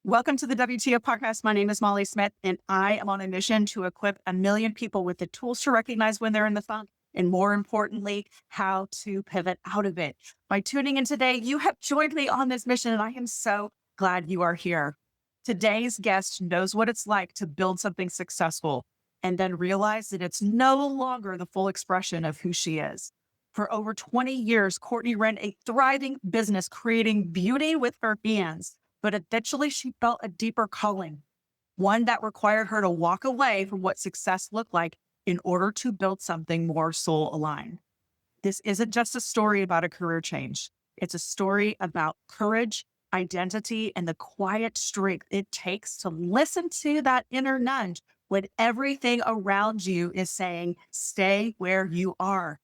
Welcome to the WTO podcast. My name is Molly Smith, and I am on a mission to equip 1 million people with the tools to recognize when they're in the funk, and more importantly, how to pivot out of it. By tuning in today, you have joined me on this mission, and I am so glad you are here. Today's guest knows what it's like to build something successful and then realize that it's no longer the full expression of who she is. For over 20 years, Courtney ran a thriving business creating beauty with her hands. But eventually she felt a deeper calling, one that required her to walk away from what success looked like in order to build something more soul aligned. This isn't just a story about a career change. It's a story about courage, identity, and the quiet strength it takes to listen to that inner nudge when everything around you is saying, stay where you are.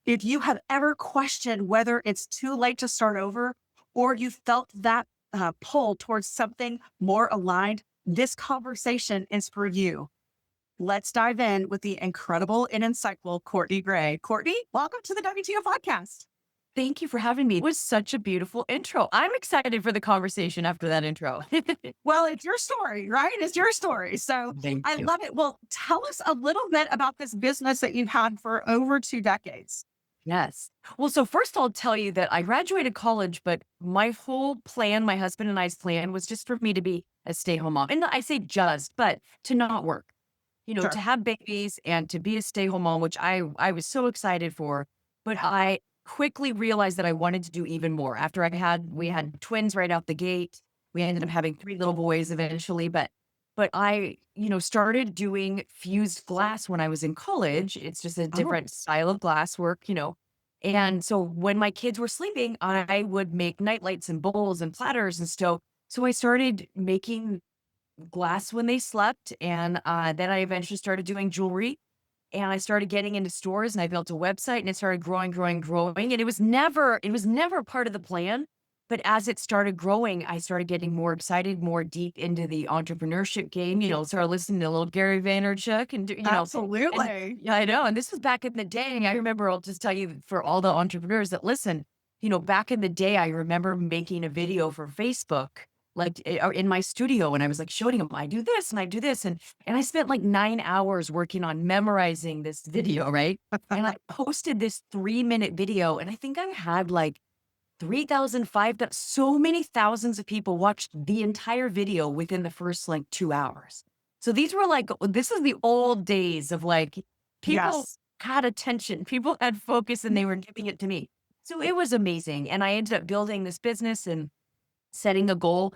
If you have ever questioned whether it's too late to start over, or you felt that pull towards something more aligned, this conversation is for you. Let's dive in with the incredible and insightful Courtney Gray. Courtney, welcome to the WTO podcast. Thank you for having me. It was such a beautiful intro. I'm excited for the conversation after that intro. Well, it's your story, right? It's your story. So Thank I you. love it. Well, tell us a little bit about this business that you've had for over 2 decades. Yes. Well, so first I'll tell you that I graduated college, but my whole plan, my husband and I's plan was just for me to be a stay-home mom. And I say just, but to not work, Sure. to have babies and to be a stay-home mom, which I was so excited for. But I quickly realized that I wanted to do even more. After we had twins right out the gate. We ended up having 3 little boys eventually, but I, started doing fused glass when I was in college. It's just a Oh, different style of glass work. And so when my kids were sleeping, I would make night lights and bowls and platters and stuff. So I started making glass when they slept. And then I eventually started doing jewelry. And I started getting into stores and I built a website and it started growing, growing, growing. And it was never part of the plan. But as it started growing, I started getting more excited, more deep into the entrepreneurship game, started listening to little Gary Vaynerchuk and absolutely. yeah, I know. And this was back in the day. I remember, I'll just tell you for all the entrepreneurs that listen, back in the day, I remember making a video for Facebook, like or in my studio. And I was like showing them, I do this and I do this. And I spent like 9 hours working on memorizing this video, right? And I posted this 3-minute video. And I think I had like 3,000, 5,000, so many thousands of people watched the entire video within the first like 2 hours. So this is the old days of like people Yes. had attention, people had focus and they were giving it to me. So it was amazing. And I ended up building this business and setting a goal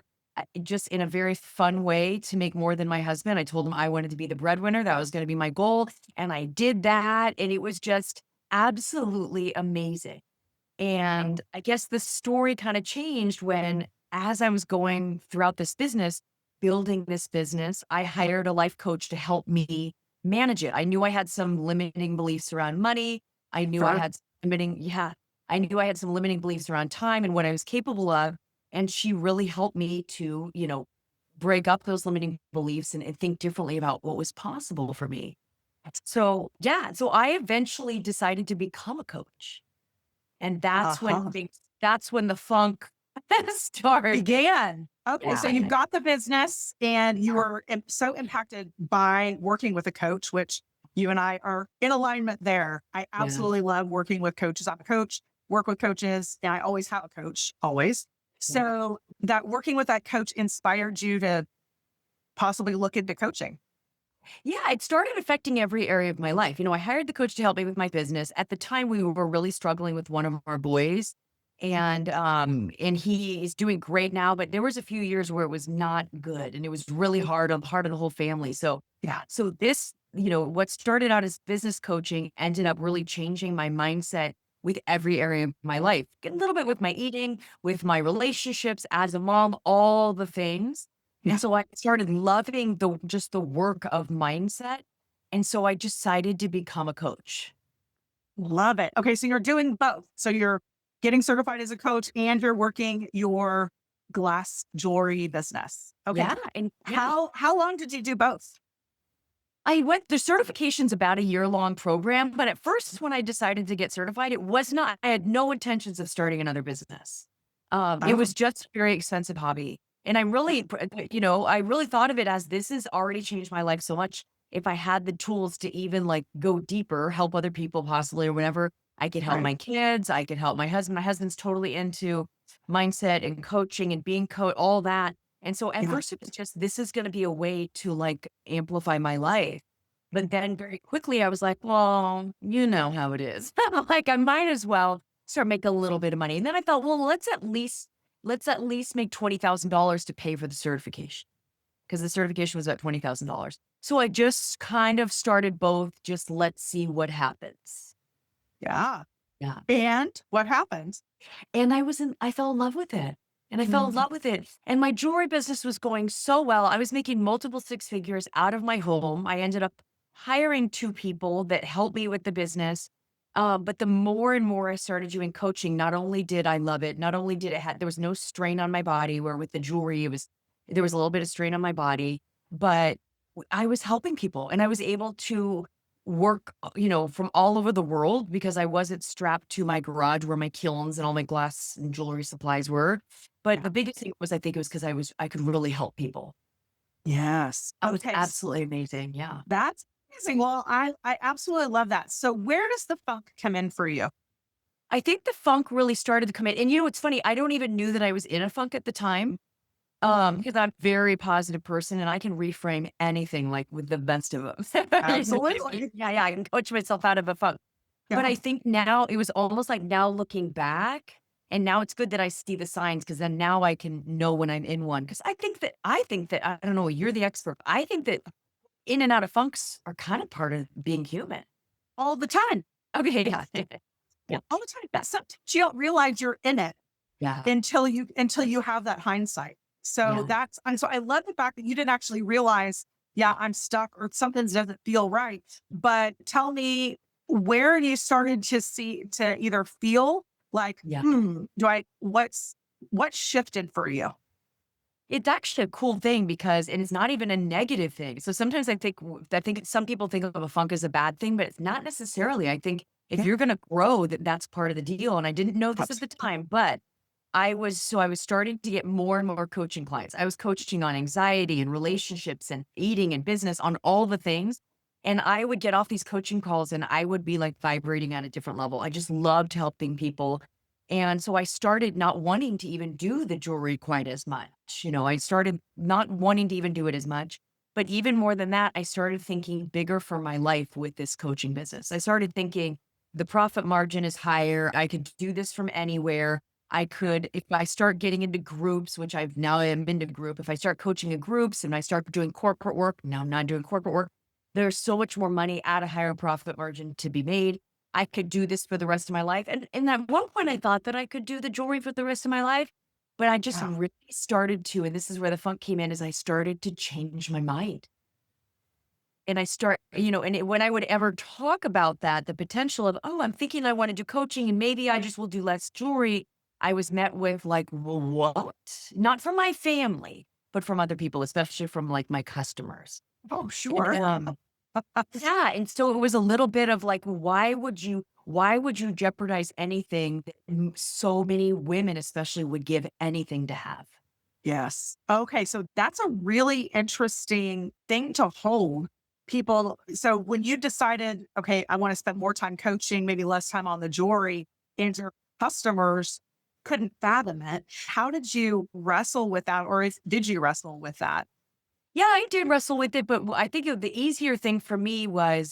just in a very fun way to make more than my husband. I told him I wanted to be the breadwinner. That was going to be my goal. And I did that. And it was just absolutely amazing. And I guess the story kind of changed when, as I was going throughout this business, building this business, I hired a life coach to help me manage it. I knew I had some limiting beliefs around money. I knew I Sure. had some I knew I had some limiting beliefs around time and what I was capable of. And she really helped me to, break up those limiting beliefs and think differently about what was possible for me. So, yeah, so I eventually decided to become a coach. And Uh-huh. that's when the funk started. Began. Okay, so Yeah. you've got the business and you were so impacted by working with a coach, which you and I are in alignment there. I Yeah. absolutely love working with coaches. I'm a coach, work with coaches, and I always have a coach, always. Yeah. So that working with that coach inspired you to possibly look into coaching. Yeah, it started affecting every area of my life. I hired the coach to help me with my business. At the time, we were really struggling with one of our boys, and he is doing great now. But there was a few years where it was not good, and it was really hard on part of the whole family. So Yeah. so this, what started out as business coaching ended up really changing my mindset with every area of my life. A little bit with my eating, with my relationships as a mom, all the things. Yeah. And so I started loving the work of mindset. And so I decided to become a coach. Love it. Okay, so you're doing both. So you're getting certified as a coach and you're working your glass jewelry business. Okay. Yeah. And yeah, How long did you do both? The certification's about a year-long program, but at first when I decided to get certified, it was not, I had no intentions of starting another business. It Oh, was just a very expensive hobby. And I really, I really thought of it as this has already changed my life so much. If I had the tools to even like go deeper, help other people possibly or whatever, I could help right. my kids. I could help my husband. My husband's totally into mindset and coaching and being all that. And so at Yeah. first it was just, this is going to be a way to like amplify my life. But then very quickly I was like, well, you know how it is. Like I might as well start making a little bit of money. And then I thought, well, let's at least make $20,000 to pay for the certification because the certification was at $20,000. So I just kind of started both. Just let's see what happens. Yeah. Yeah. And what happened? And I fell in love with it. And I fell in Mhm. love with it. And my jewelry business was going so well. I was making multiple six figures out of my home. I ended up hiring two people that helped me with the business. But the more and more I started doing coaching, not only did I love it, not only did it have, there was no strain on my body, where with the jewelry, there was a little bit of strain on my body, but I was helping people and I was able to work, from all over the world because I wasn't strapped to my garage where my kilns and all my glass and jewelry supplies were. But Yeah. the biggest thing was I think it was because I could really help people. Yes. It was Okay. absolutely amazing. Yeah. That's amazing. Well, I absolutely love that. So where does the funk come in for you? I think the funk really started to come in. And it's funny, I don't even knew that I was in a funk at the time. Because I'm a very positive person and I can reframe anything like with the best of them. Absolutely. Yeah, I can coach myself out of a funk. But Yeah. I think now it was almost like now looking back, and now it's good that I see the signs because then now I can know when I'm in one. Because I think that I don't know, you're the expert. I think that in and out of funks are kind of part of being human. All the time. Okay, yeah. Yeah. All the time. Sometimes you don't realize you're in it Yeah. until you have that hindsight. So Yeah. and so I love the fact that you didn't actually realize, yeah, I'm stuck or something doesn't feel right. But tell me where you started to either feel like, Yeah. what shifted for you? It's actually a cool thing because and it's not even a negative thing. So sometimes I think some people think of a funk as a bad thing, but it's not necessarily. I think if Yeah. you're going to grow, that's part of the deal. And I didn't know this at the Absolutely. time, but I was starting to get more and more coaching clients. I was coaching on anxiety and relationships and eating and business on all the things. And I would get off these coaching calls and I would be like vibrating at a different level. I just loved helping people. And so I started not wanting to even do the jewelry quite as much. I started not wanting to even do it as much. But even more than that, I started thinking bigger for my life with this coaching business. I started thinking the profit margin is higher. I could do this from anywhere. I could, if I start getting into groups, which I've now am into group, if I start coaching in groups and I start doing corporate work, now I'm not doing corporate work, there's so much more money at a higher profit margin to be made. I could do this for the rest of my life. And at one point I thought that I could do the jewelry for the rest of my life, but I just Yeah. really started to, and this is where the funk came in, is I started to change my mind. And I start, when I would ever talk about that, the potential of, oh, I'm thinking I want to do coaching and maybe I just will do less jewelry. I was met with like, well, what? Not from my family, but from other people, especially from like my customers. Oh, And, sure. yeah, and so it was a little bit of like, why would you jeopardize anything that so many women especially would give anything to have? Yes. Okay. So that's a really interesting thing to hold people. So when you decided, okay, I want to spend more time coaching, maybe less time on the jewelry, and your customers couldn't fathom it, how did you wrestle with that? Or did you wrestle with that? Yeah, I did wrestle with it, but I think the easier thing for me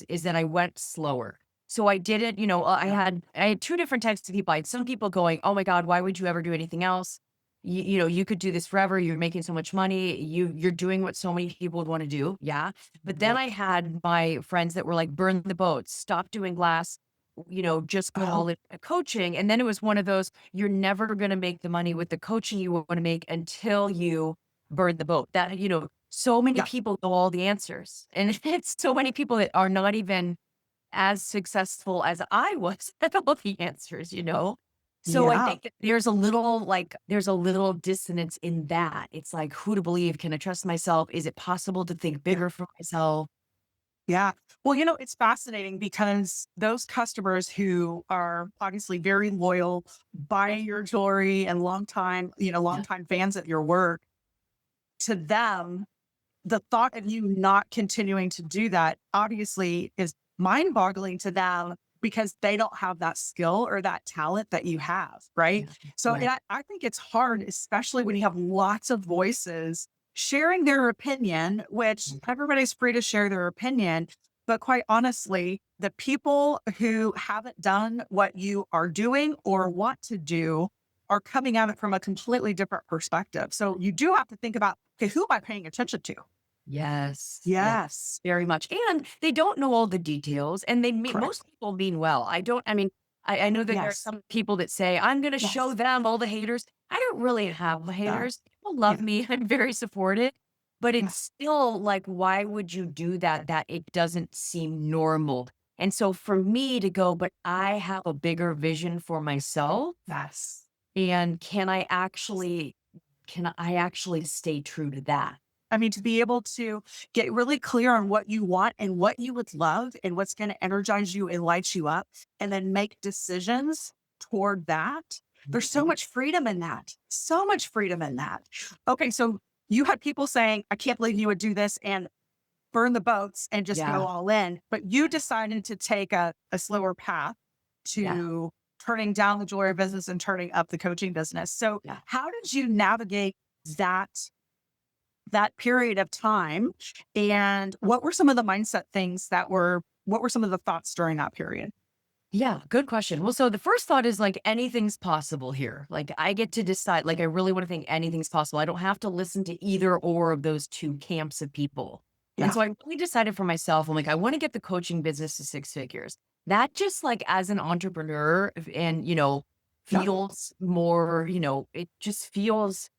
is that I went slower. So I didn't, I had two different types of people. I had some people going, "Oh my God, why would you ever do anything else? You could do this forever. You're making so much money. You're doing what so many people would want to do." Yeah. But then I had my friends that were like, "Burn the boats, stop doing glass, just go Oh, all in coaching." And then it was one of those, you're never going to make the money with the coaching you want to make until you burn the boat. So many yeah. people know all the answers. And it's so many people that are not even as successful as I was at all the answers. So I Yeah. think that there's a little dissonance in that. It's like, who to believe? Can I trust myself? Is it possible to think Yeah. bigger for myself? Yeah. Well, it's fascinating because those customers who are obviously very loyal, buying your jewelry and Yeah. longtime fans of your work, to them, the thought of you not continuing to do that obviously is mind boggling to them because they don't have that skill or that talent that you have. Right. Yeah. So Right. I think it's hard, especially when you have lots of voices sharing their opinion, which everybody's free to share their opinion. But quite honestly, the people who haven't done what you are doing or want to do are coming at it from a completely different perspective. So you do have to think about, okay, who am I paying attention to? Yes. Yeah. Yes. Very much. And they don't know all the details and Correct. most people mean well. I mean, I know that there are Yes. some people that say, I'm going to show Yes. them all the haters. I don't really have No. haters. People love Yeah. me. I'm very supportive, but it's Yes. still like, why would you do that? That it doesn't seem normal. And so for me to go, but I have a bigger vision for myself. Yes. And can I actually stay true to that? I mean, to be able to get really clear on what you want and what you would love and what's going to energize you and light you up, and then make decisions toward that. There's so much freedom in that. So much freedom in that. Okay. So you had people saying, I can't believe you would do this and burn the boats and just go Yeah. all in. But you decided to take a slower path Yeah. to turning down the jewelry business and turning up the coaching business. So Yeah. how did you navigate that that period of time? And what were some of the mindset things what were some of the thoughts during that period? Yeah, good question. Well, so the first thought is like anything's possible here. Like I get to decide, like I really want to think anything's possible. I don't have to listen to either or of those two camps of people. And Yeah. so I really decided for myself, I'm like, I want to get the coaching business to six figures. That just like as an entrepreneur and, Yeah. feels more, it just feels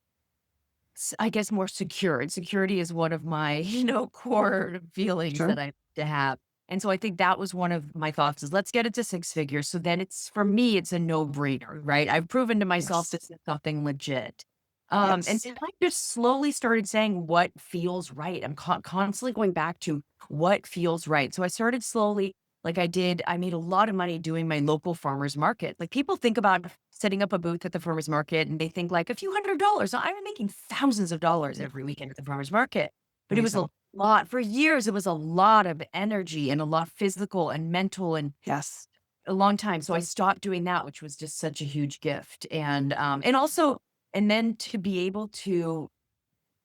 I guess more secure. And security is one of my, core feelings Sure. that I to have. And so I think that was one of my thoughts is let's get it to six figures. So then it's for me, it's a no-brainer, right? I've proven to myself Yes. this is something legit. And Yes. then I just slowly started saying what feels right. I'm constantly going back to what feels right. So I started slowly, like I made a lot of money doing my local farmers market. Like people think about setting up a booth at the farmers market and they think like a few $100s. So I'm making thousands of dollars every weekend at the farmers market. But it was a Amazing. lot for years. It was a lot of energy and a lot physical and mental and Yes. a long time. So I stopped doing that, which was just such a huge gift. And also, and then to be able to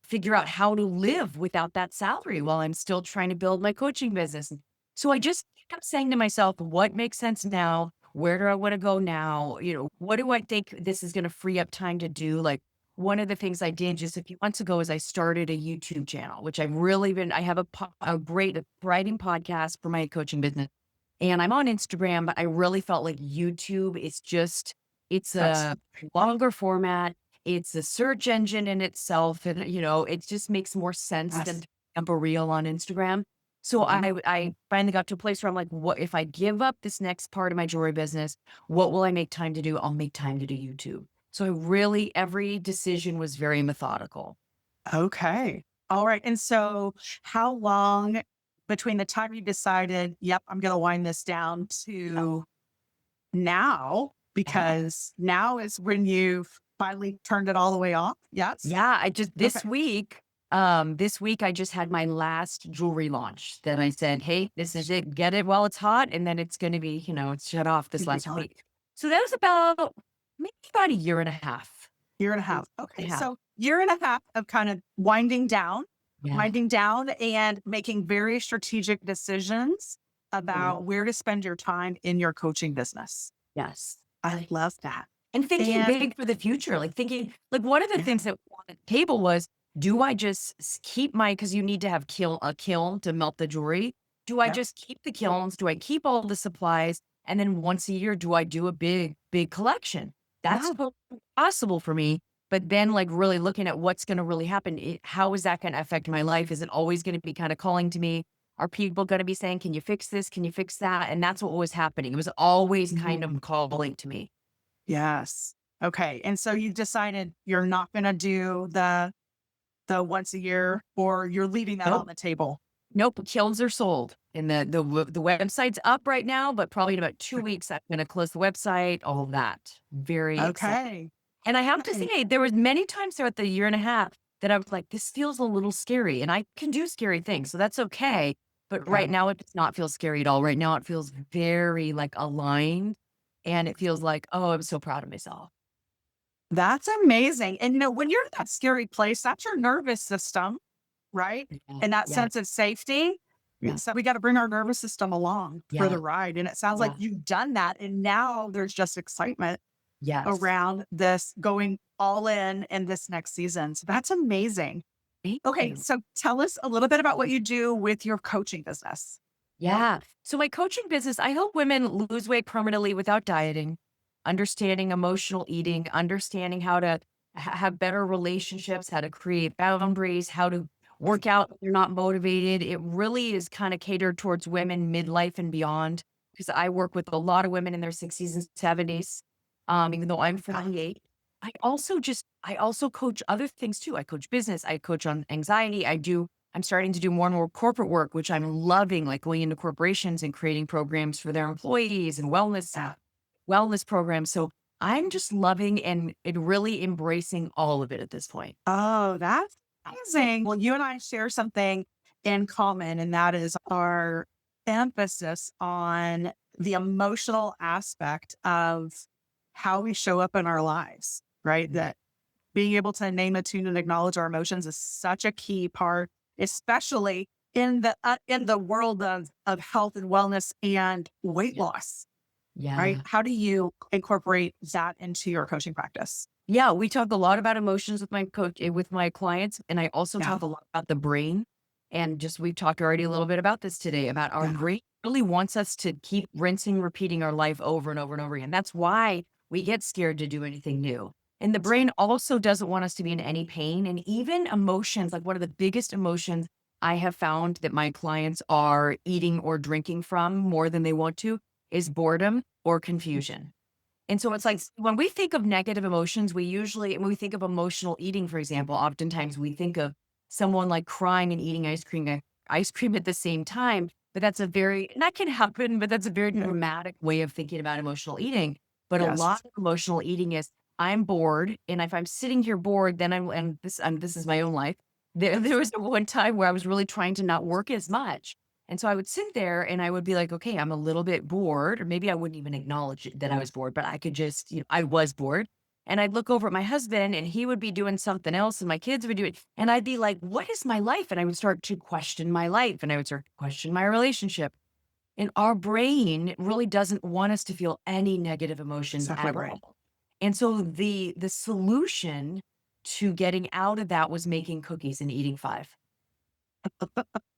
figure out how to live without that salary while I'm still trying to build my coaching business. So I just kept saying to myself, what makes sense now? Where do I want to go now? What do I think this is going to free up time to do? Like one of the things I did just a few months ago is I started a YouTube channel, which I have a great writing podcast for my coaching business. And I'm on Instagram, but I really felt like YouTube is it's That's a longer format. It's a search engine in itself. And, it just makes more sense than yes. to jump a reel on Instagram. So Mhm. I finally got to a place where I'm like, what if I give up this next part of my jewelry business? What will I make time to do? I'll make time to do YouTube. So every decision was very methodical. Okay. All right. And so how long between the time you decided, yep, I'm going to wind this down to now, because now is when you've finally turned it all the way off? Yes. Yeah, I just Okay. this week I just had my last jewelry launch that I said, "Hey, this is it. Get it while it's hot, and then it's going to be, it's shut off this Gonna be last gone. week." So that was about maybe about a year and a half. Year and a Year half. and Okay. a half. So year and a half of kind of Yeah. winding down and making very strategic decisions Mhm. about where to spend your time in your coaching business. Yes. I love that. And thinking And big for the future, like thinking like one of the yeah, things that was on the table was, do I just keep because you need to have a kiln to melt the jewelry. Do I yeah, just keep the kilns? Do I keep all the supplies? And then once a year, do I do a big collection? That's yeah. possible for me. But then like really looking at what's going to really happen. How is that going to affect my life? Is it always going to be kind of calling to me? Are people going to be saying, can you fix this? Can you fix that? And that's what was happening. It was always kind Mhm. of calling to me. Yes. Okay. And so you decided you're not going to do the once a year, or you're leaving that on Nope. the table. Nope, kilns are sold. And the website's up right now, but probably in about 2 weeks, I'm gonna close the website, all of that. Very excited. Okay. And I have to Okay. say, there was many times throughout the year and a half that I was like, "This feels a little scary," and I can do scary things, so that's okay. But Yeah. right now, it does not feel scary at all. Right now, it feels very, like, aligned, and it feels like, "Oh, I'm so proud of myself." That's amazing. And when you're in that scary place, that's your nervous system, right? Yeah, And that yeah, sense of safety. yeah, So we got to bring our nervous system along for the yeah, ride. And it sounds like yeah, you've done that. And now there's just excitement yes. around this going all in this next season. So that's amazing. Thank Okay. you. So tell us a little bit about what you do with your coaching business. Yeah. So my coaching business, I help women lose weight permanently without dieting, understanding emotional eating, understanding how to have better relationships, how to create boundaries, how to work out when you're not motivated. It really is kind of catered towards women midlife and beyond because I work with a lot of women in their 60s and 70s. Even though I'm Yeah. 48. I also coach other things too. I coach business, I coach on anxiety, I'm starting to do more and more corporate work, which I'm loving, like going into corporations and creating programs for their employees and Yeah. wellness programs. So I'm just loving and really embracing all of it at this point. Oh, that's amazing. Well, you and I share something in common, and that is our emphasis on the emotional aspect of how we show up in our lives, right? Mhm. That being able to name, attune, and acknowledge our emotions is such a key part, especially in the world of health and wellness and weight Yeah. loss, right? Yeah. How do you incorporate that into your coaching practice? Yeah, we talk a lot about emotions with my coach with my clients, and I also Yeah, talk a lot about the brain. And just we've talked already a little bit about this today about our yeah, brain really wants us to keep rinsing, repeating our life over and over and over again. That's why we get scared to do anything new. And the brain also doesn't want us to be in any pain. And even emotions, like one of the biggest emotions I have found that my clients are eating or drinking from more than they want to is boredom or confusion. And so it's like when we think of negative emotions, when we think of emotional eating, for example, oftentimes we think of someone like crying and eating ice cream at the same time. But that can happen, but that's a very yeah. dramatic way of thinking about emotional eating. But a lot Yes. of emotional eating is I'm bored. And if I'm sitting here bored, then this is my own life. There was one time where I was really trying to not work as much. And so I would sit there and I would be like, okay, I'm a little bit bored, or maybe I wouldn't even acknowledge that I was bored, but I could just, I was bored. And I'd look over at my husband and he would be doing something else and my kids would do it. And I'd be like, what is my life? And I would start to question my life and I would start to question my relationship. And our brain really doesn't want us to feel any negative emotions Exactly at right. all. And so the solution to getting out of that was making cookies and eating five.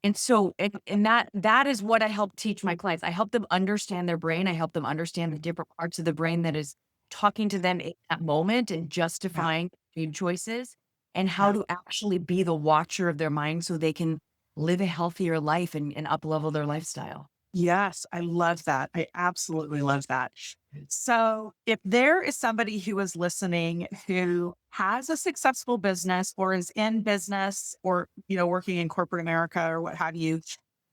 And so and that is what I help teach my clients. I help them understand their brain. I help them understand the different parts of the brain that is talking to them in that moment and Yeah, justifying food choices and how yeah. to actually be the watcher of their mind so they can live a healthier life and up level their lifestyle. Yes, I love that. I absolutely love that. So, if there is somebody who is listening who has a successful business or is in business or, working in corporate America or what have you,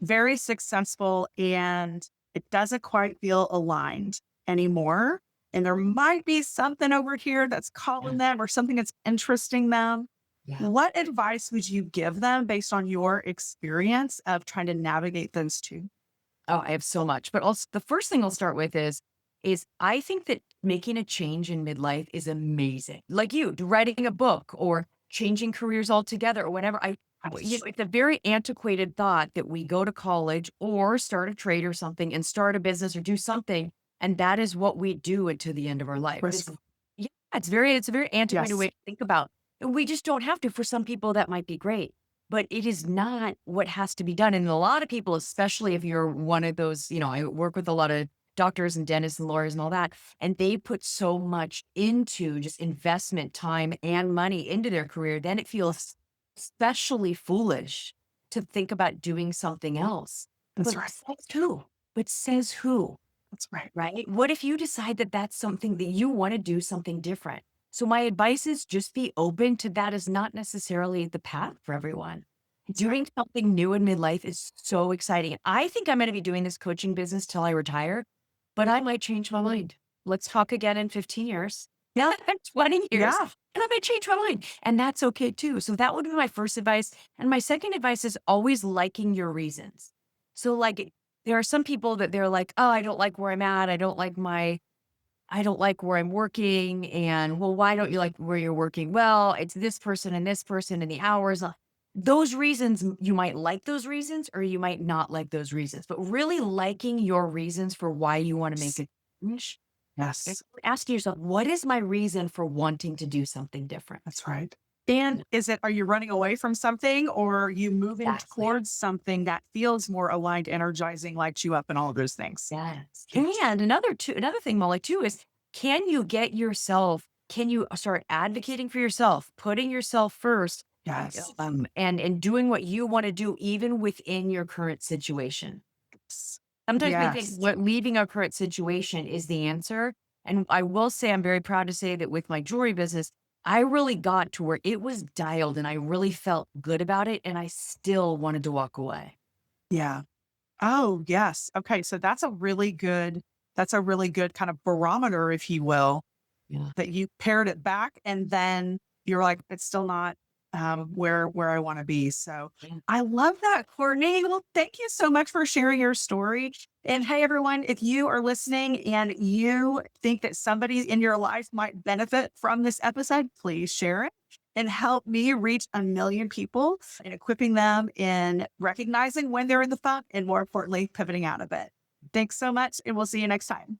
very successful and it doesn't quite feel aligned anymore. And there might be something over here that's Yeah. calling them or something that's interesting them. Yeah. What advice would you give them based on your experience of trying to navigate those two? Oh, I have so much. But also the first thing I'll start with is I think that making a change in midlife is amazing. Like writing a book or changing careers altogether or whatever. It's a very antiquated thought that we go to college or start a trade or something and start a business or do something. And that is what we do until the end of our life. Risk. Yeah, it's a very antiquated Yes. way to think about. We just don't have to. For some people, that might be great, but it is not what has to be done. And a lot of people, especially if you're one of those, I work with a lot of doctors and dentists and lawyers and all that, and they put so much into just investment time and money into their career, then it feels especially foolish to think about doing something else. That's But right. says who? But says who? That's right. Right? What if you decide that that's something that you want to do something different? So my advice is just be open to that is not necessarily the path for everyone. Doing something new in midlife is so exciting. I think I'm going to be doing this coaching business till I retire, but I might change my mind. Let's talk again in 15 years, Yeah. 20 years, Yeah. and I might change my mind. And that's okay too. So that would be my first advice. And my second advice is always liking your reasons. So, like, there are some people that they're like, oh, I don't like where I'm at. I don't like where I'm working. And well, why don't you like where you're working? Well, it's this person and the hours. Those reasons, you might like those reasons or you might not like those reasons, but really liking your reasons for why you want to make a change. And Yes. asking yourself, what is my reason for wanting to do something different? That's right. And are you running away from something or are you moving Exactly. towards something that feels more aligned, energizing, lights you up and all of those things? Yes. Yes. And another thing, Molly, too, is can you start advocating for yourself, putting yourself first, Yes. and doing what you want to do, even within your current situation. Sometimes we think Yes. what leaving our current situation is the answer. And I will say, I'm very proud to say that with my jewelry business, I really got to where it was dialed and I really felt good about it. And I still wanted to walk away. Yeah. Oh, yes. Okay. So that's a really good kind of barometer, if you will, Yeah. that you pared it back and then you're like, it's still not where I want to be. So Yeah. I love that, Courtney. Well, thank you so much for sharing your story. And hey, everyone, if you are listening and you think that somebody in your life might benefit from this episode, please share it and help me reach 1 million people and equipping them in recognizing when they're in the funk and more importantly, pivoting out of it. Thanks so much. And we'll see you next time.